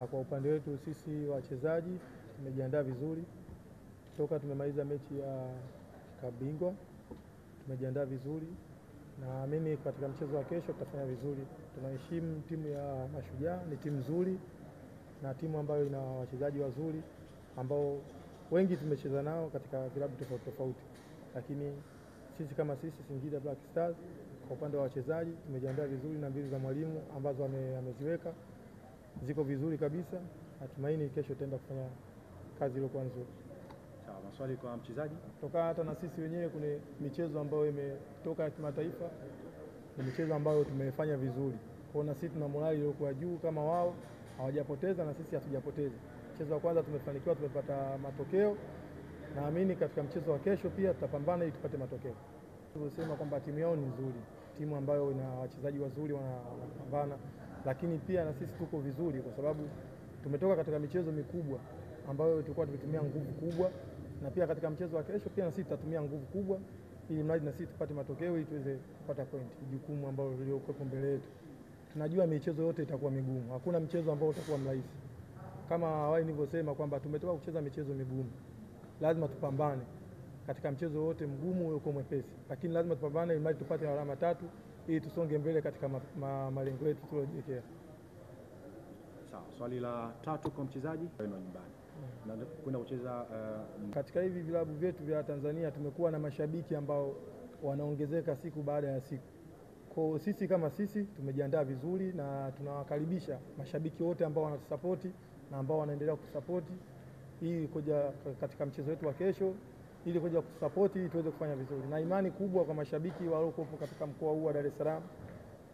Kwa upande wetu sisi wachezaji tumejiandaa vizuri toka tumemaliza mechi ya kabingwa, tumejiandaa vizuri na mimi katika mchezo wa kesho tutafanya vizuri. Tunaheshimu timu ya Mashujaa, ni timu nzuri na timu ambayo ina wachezaji wazuri ambao wengi tumecheza nao katika vilabu tofauti tofauti, lakini sisi kama sisi Singida Black Stars kwa upande wa wachezaji tumejiandaa vizuri na mbinu za mwalimu ambazo ameziweka ziko vizuri kabisa. Natumaini kesho tutaenda kufanya kazi iliyokuwa nzuri. Sawa, maswali kwa mchezaji? Toka hata na sisi wenyewe kuna michezo ambayo imetoka ya kimataifa, ni michezo ambayo tumefanya vizuri. Kwa na sisi tuna morali iliyokuwa juu, kama wao hawajapoteza na sisi hatujapoteza. Mchezo wa kwanza tumefanikiwa, tumepata matokeo. Naamini katika mchezo wa kesho pia tutapambana ili tupate matokeo. Tunasema kwamba timu yao ni nzuri, timu ambayo ina wachezaji wazuri wanapambana, lakini pia na sisi tuko vizuri kwa sababu tumetoka katika michezo mikubwa ambayo tulikuwa tumetumia nguvu kubwa, na pia katika mchezo wa kesho pia na sisi tutatumia nguvu kubwa ili mradi na sisi tupate matokeo ili tuweze kupata point. Jukumu ambalo liliokuwa mbele yetu. Tunajua michezo yote itakuwa migumu, hakuna mchezo ambao utakuwa mrahisi. Kama awali nilivyosema kwamba tumetoka kucheza michezo migumu, lazima tupambane katika mchezo wote mgumu uko mwepesi, lakini lazima tupambane ili tupate alama 3 ili tusonge mbele katika malengo yetu tuliyojiwekea. Sawa, swali la 3 kwa mchezaji wenu nyumbani. Na kwenda kucheza katika hivi vilabu vyetu vya Tanzania tumekuwa na mashabiki ambao wanaongezeka siku baada ya siku. Kwa sisi kama sisi tumejiandaa vizuri na tunawakaribisha mashabiki wote ambao wanatusapoti na ambao wanaendelea kutusapoti ili kuja katika mchezo wetu wa kesho ili kuja kutusapoti ili tuweze kufanya vizuri. Na imani kubwa kwa mashabiki waliokuwa katika mkoa huu wa Dar es Salaam,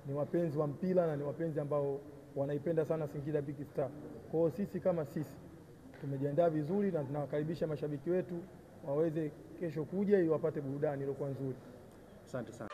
ni wapenzi wa mpira na ni wapenzi ambao wanaipenda sana Singida Big Star. Kwa hiyo sisi kama sisi tumejiandaa vizuri na tunawakaribisha mashabiki wetu waweze kesho kuja ili wapate burudani iliyokuwa nzuri. Asante sana.